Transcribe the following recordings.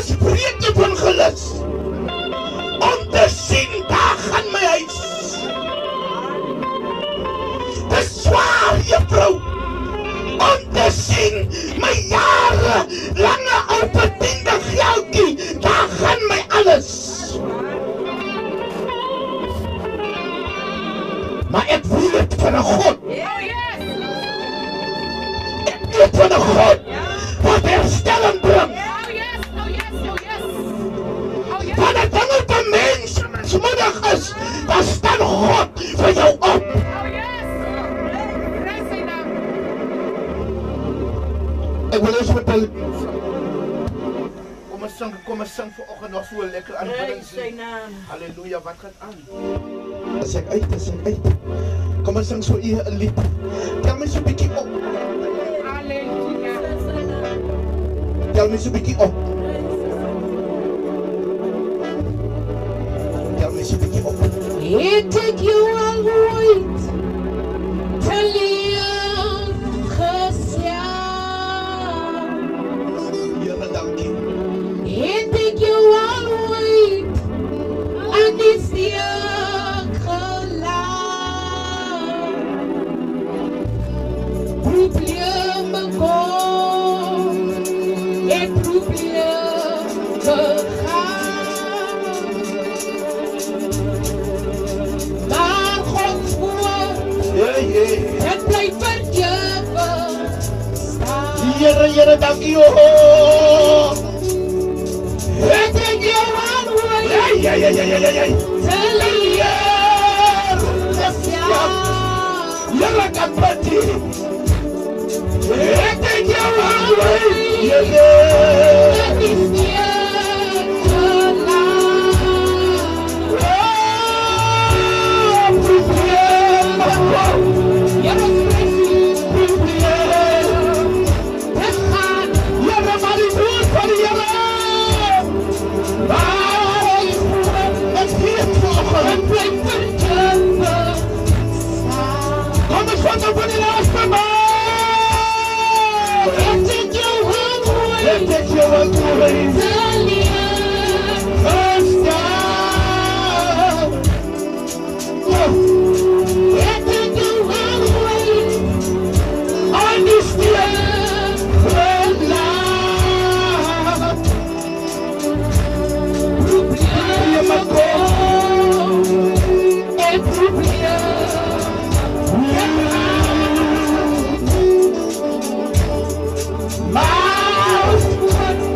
spreek jy van gelus om te sien, daar gaan my huis. Dis swaar, juffrou, om te sien my jare lange opbediende geldjie, daar gaan my alles. Maar ek weet van 'n God. Ek weet van 'n God wat herstelling bring. Wanneer dinge te mens smoedig is, dan staan God vir jou op. Ek wil eens vertel. Kom ons sing vanoggend nog so lekker aanbidding. Halleluja, wat gaan aan? As ek uit. Kom ons sing so 'n lied. Tel my so 'n bietjie op. Halleluja. Tel my so 'n bietjie op. Tel my so 'n bietjie op. Het ek jou al ooit te lief gesien? Here, dankie. Het ek jou al ooit aan die steek gelaat? Probleme kom en probleme gaan, maar Gods woord het bly vir ewig staan. Here, dankie. Het ek jou al ooit Ja. te lief gesien? Here, kan pati. Het ek jou al ooit. En die steek gelaat. Probleme kom. Here, presies, dit gaan. Here, maar die woord van die Here. Ek weet vanoggend. Het bly vir ewig staan. Kom eens van die laaste maal. Het ek jou al ooit Het ek jou al ooit te lief gestaan. het ek jou al ooit Aan die steen gelaat? Probleme kom. En probleme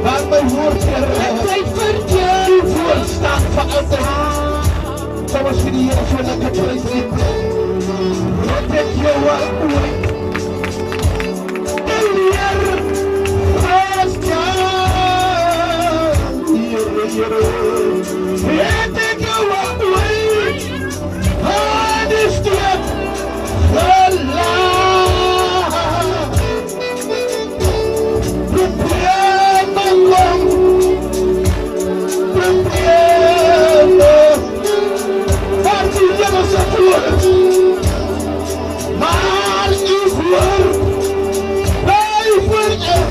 Maar my woord, Here, bly vir die ewig woord staan vir altyd. Kom ons vir die Here so lekker prys net. Het ek jou al ooit te leer gestaan. Here, het ek jou al ooit aan die steen gelaat. Probleme kom. Probleme. Maar die Here se woord. Maar u woord bly vir ewig.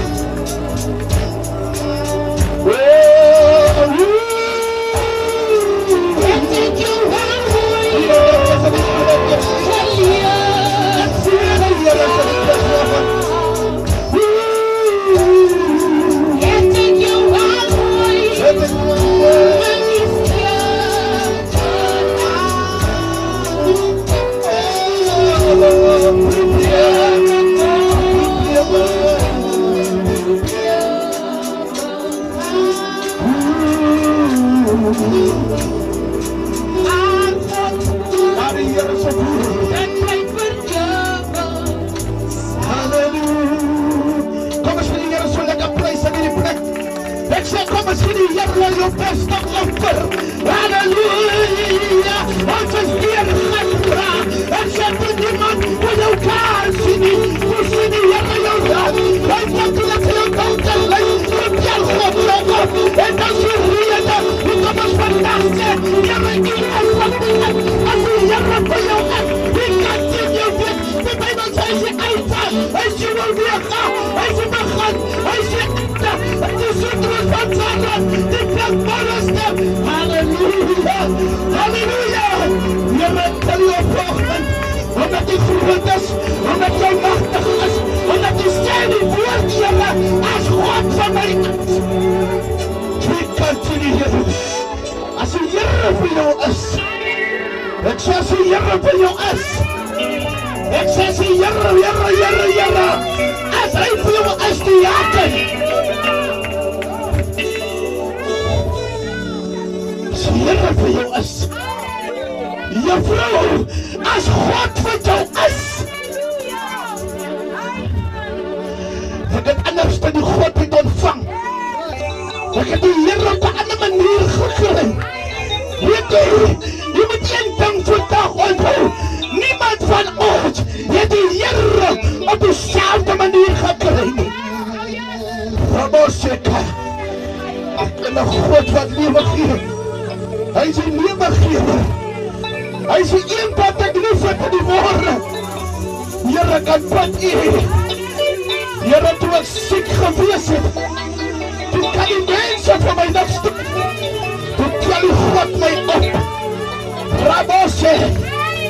het ek jou al ooit te lief het ek jou al ooit aan die steek maar Gods woord Maar die Here se woord. het bly vir ewig Halleluja. Kom eens vir die Here so lekker prys in die plek. Ek sê kom eens vir die Here jou beste offer. Halleluja. Ons is hier gevra. Ek sê vir niemand wil jou kaar sien nie. Hoe sien die Here jou raad? Hy het net jou kant te lei. Op jou God loop. En dan sê rede. Hoe kom ons vandag sê? Here, u is wat as die Here vir jou is. Wie kan sien jou dit? Die Bybel sê as jy uitval, as jy wil weer gaan, as jy begin, as jy het is so trots van stem, die klank halleluja, halleluja. Here, tel jou vanoggend, omdat jy groot is, omdat jy magtig is, omdat jy sê die woord, Here, as God van my kant. Wie kan die Here? As die Here vir jou is, ek sê as die Here vir jou is, ek sê as die Here, as hy vir jou is, die jaken. As die Here vir jou is, juffrou, as God vir jou is, ek het anders dan die God het ontvang. Ek het die Here op 'n ander manier gekry. Weet jy moet een ding vandag onthou. Niemand van ons het die Here op dezelfde manier gekry nie. Raboseka, ek ken 'n God wat lewe gee. Hy is die lewegewer. Hy is die een wat ek lief het in die môre. Here, kan bid U. Here, toe ek siek gewees het, toe kan die mense vir my niks doen. Toe tel die God my op. Rabose,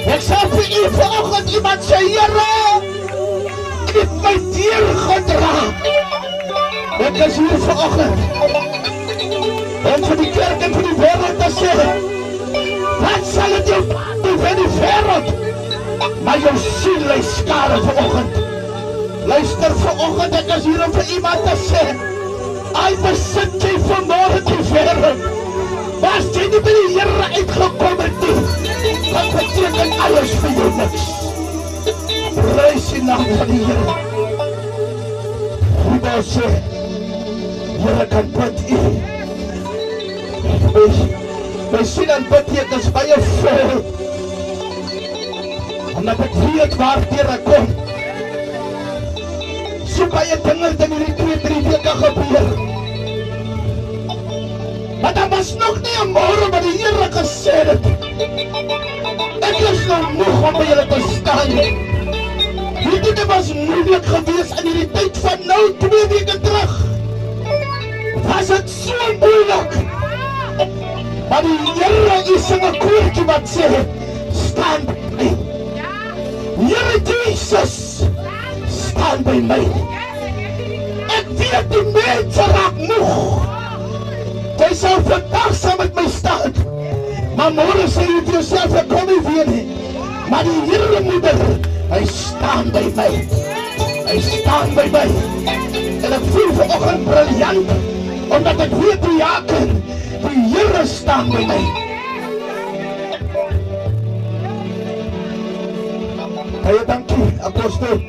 ek sal vir U vanoggend iemand sê, Here, U het my deur gedra. Ek is hier vanoggend om vir die kerk en vir die wêreld te sê, wat sal het jou doen vir die wêreld? Maar jou siel lê skade vanoggend. Luister vanoggend, ek is hier om vir iemand te sê, al besit jy vanmorgen die wêreld, as jy nie by die Here uitgekom het nie, dan beteken alles vir jou niks. Prys die naam van die Here. Goed al sê, Here, kan bid U. My sien en bid ek is baie vol, omdat ek weet waartoe ek kom. So baie dinge het in hierdie 2-3 weke gebeur. Maar daar was nog nie 'n môre wat die Here gesê het, ek is nou moeg om by julle te staan. Weet dit was moeilik geweest in hierdie tyd van nou 2 weke terug. Was het so moeilik. Maar die Here is 'n koortjie wat sê, staan by my. Here Jesus, staan by my. Ek weet die mense raak moeg. Jy sal vandag saam met my staan. Maar môre sê jy vir jouself, ek kom nie weer nie. Maar die Here moeder, hy staan by my. Hy staan by my. En ek voel vanoggend briljant, omdat ek weet die jaken, die Here staan by my. Baie dankie, apostel,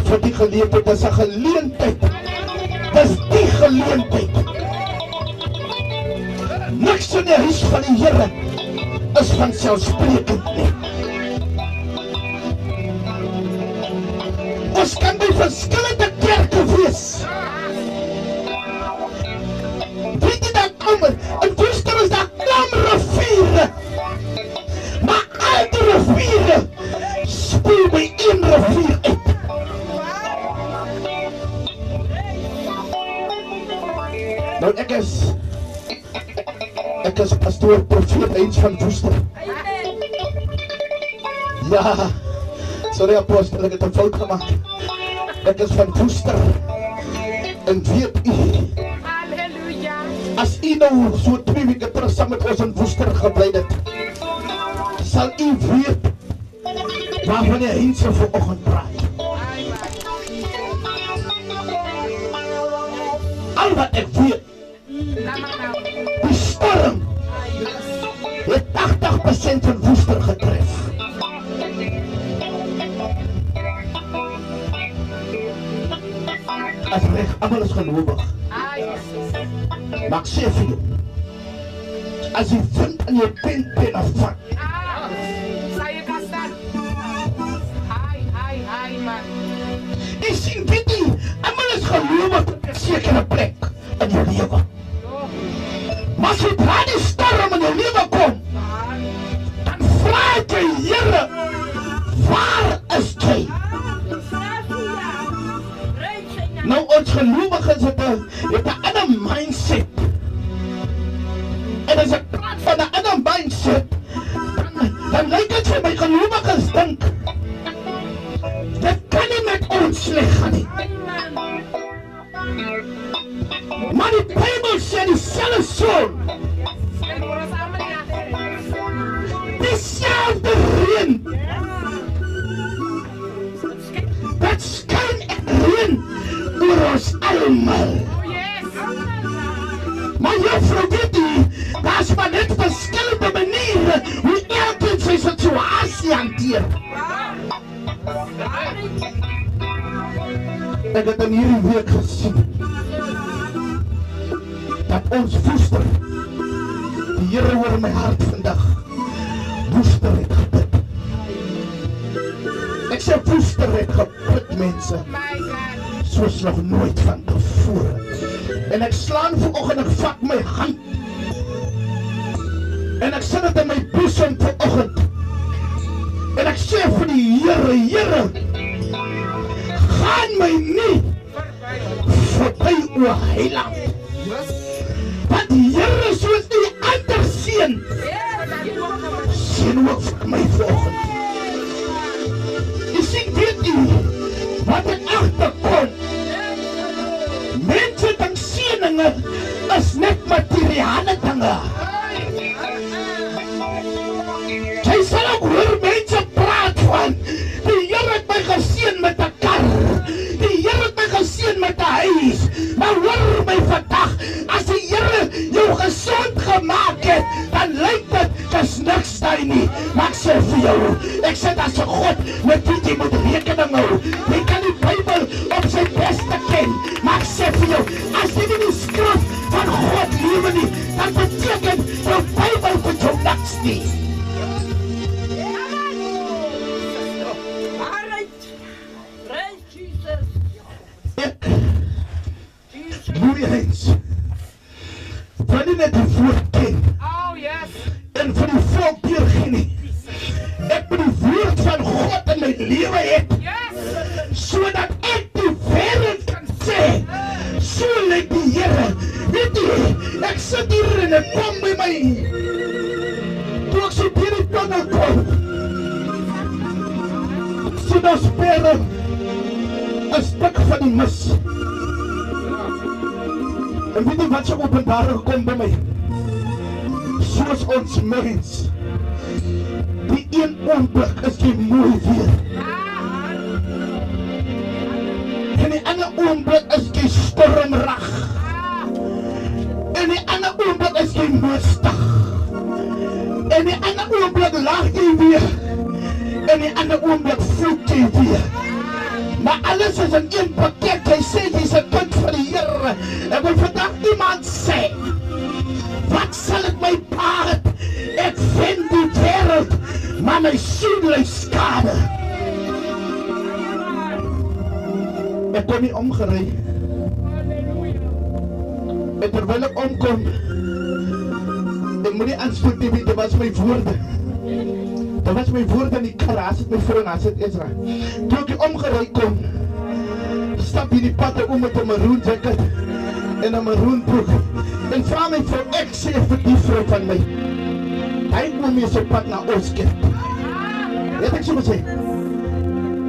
vir die geleentheid. Dis 'n geleentheid. Dis die geleentheid. Niks in die huis van die Here is vanselfsprekend nie. Ons kan by verskillende kerke wees. Weet jy dat in Woester is daar riviere, maar al die riviere spoel by een rivier uit. Nou ek is pastoor profeet Heinz van Woester. Ja, sorry apostel, ek het 'n fout gemaak. Ek is van Woester. En weet u, as u nou so 2 weke terug saam met ons in Woester gebly het, sal u weet waarvan die Heinz vanoggend praat. Al wat ek weet, die storm het 80% van Woester getref. As reg, almal is gelowig. Maar ek sê vir jou, as jy vind in jou pen afvat, jy sien, weet jy, almal is gelowig op 'n sekere plek in jou lewe. Maar sodra die storm in jou lewe kom, dan vra jy, Here, waar is jy? Nou ons gelowiges het 'n ander mindset. Maar die Bijbel sê dieselfde son, dieselfde reën, dat skyn reën oor ons almal. Maar juffrou weet nie, daar is maar net verskillende maniere hoe elkeen sy situasie hanteer. Ek het in hierdie week gesien dat ons woester, die Here oor my hart vandag, woester het gebid. Ek sê woester het gebid, mense, soos nog nooit van tevore. En ek slaan vanoggend, ek vat my hand en ek sit dit in my boesem vanoggend en ek sê vir die Here, Here, gaan my nie verby o Heiland, want die Here soos die ander seën ook vir my vanoggend. Jy sien, weet nie wat ek agterkom. Mense dink seëninge is net materiale dinge. Jy sal ook hoor mense praat van die Here het my geseën met 'n kar, die Here het my geseën met 'n huis. Maar hoor my vandag, as die Here jou gesond gemaak het, dan lyk dit dis niks daar nie. Maar ek sê vir jou, ek sê dat se God met wie jy moet rekening hou. Jy kan die Bybel op sy beste ken, maar ek sê vir jou, as jy nie die skrif van God lewe nie, dan beteken jou Bybel vir jou niks nie. Ek moet eens van die net die woord ken en van die volk deurgee nie. Ek moet die woord van God in my lewe het, sodat ek die wêreld kan sê, so lyk die Here. Weet jy, ek sit hier en ek kom by my, toe ek so deur die tunnel kom, so daar sperre 'n stuk van die mis. En weet jy wat so openbaring kom by my? Soos ons mens, die een oomblik is jy mooi weer, en die ander oomblik is jy stormrag, en die ander oomblik is jy moestig, en die ander oomblik lag jy weer, en die ander oomblik vloek jy weer. Maar alles is in een pakket. Hy sê jy's 'n kind van die Here. Ek wil vandag iemand sê, wat sal ek my baat? Ek vind die wêreld, maar my siel ly skade. Ek kon nie omgery. En terwyl ek omkom, ek moet nie aanspoed nie, dit was my woorde. Dat was my woord in die kar, as het my vrou en as het Ezra. Toe ek omgery kom, stap hier die pad om met 'n maroon jacket en 'n maroon broek. En vra my vrou, ek sê vir die vrou van my, hy moet my so pad na Oskert. Het ek so gesê?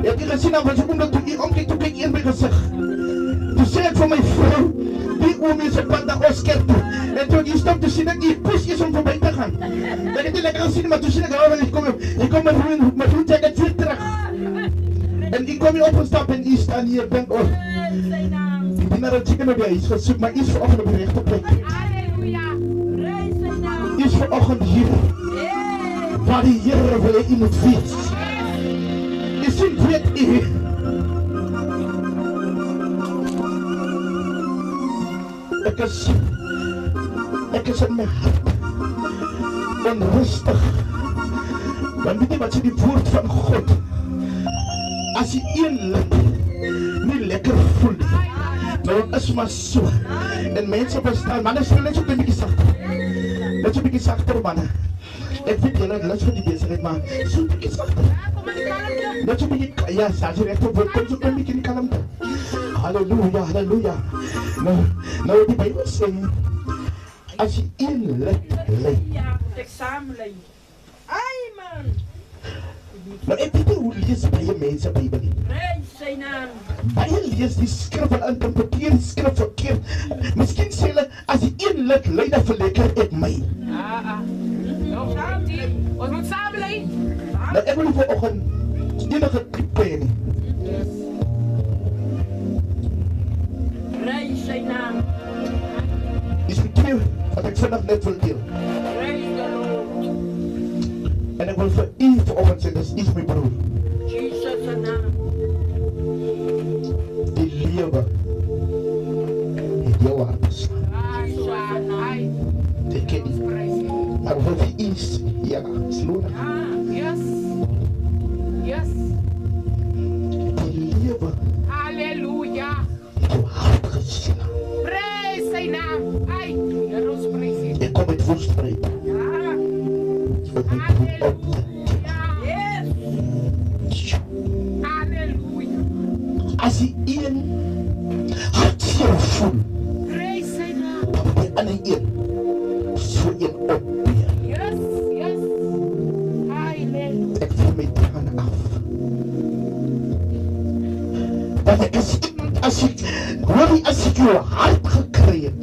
Het ek gesien aan wat so omdat toe ek omkyk, toe kyk een by gesig. Toe sê ek vir my vrou, die oom is op pad na Oskert toe. En toe ek stop, toe sien ek, die pus is om voorbij te gaan. Ek het nie lekker gesien, maar toe sien ek, ek kom met hoe ek het weer terug. En ek kom hier opgestap en ek staan hier, denk, oh, die dienaar het seker nou by huis gesoek, maar ek is vanoggend op die rechte plek. Ek is vanoggend hier, waar die Here wil hy moet wees. Ek sien, weet ek, ek is in my hart onrustig, want weet jy wat sê die woord van God, as die een lid nie lekker voel nie, nou is maar so, en mense bestaan, manne sê net so 'n bietjie sagter, manne, ek weet julle lus vir die besigheid, maar so 'n bietjie sagter, net so 'n bietjie, ja, sê jy regte woord, kom so 'n bietjie in kalmte. Halleluja, halleluja. Nou die Bybel sê, as jy een lid lei, Nou, ek weet nie hoe lees baie mense Bybel nie. Praise sy naam. Baie lees die skrif en interpreteer die skrif verkeerd. Miskien sê hulle, as die een lid lei, dan verlekker ek my. Nou, saam die. Ons moet samen lei. Nou, ek wil nie vanoggend enige klippe hê nie. Praise sy naam. Dis die twee wat ek vandag net wil deel. Praise the Lord. En ek wil vir u vanoggend sê, dis iets my broer. Jesus se naam. Die lewe het jou hart beslaan. Ek ken nie. Maar wil vir u sê, ja, sloon. Yes. Yes. Die lewe Halleluja. het jou hart geslaan. Praise sy naam. Ai, Heer ons prys U. Ek kom met voorspreek. Ja. Op my broer op. Yes. Halleluja. As die een hartseer voel, Praise sy naam. dan moet die ander een so een opbeer. Yes. Yes. Halleluja. Ek voel my trane af. Want ek as ek jou hart gekry het,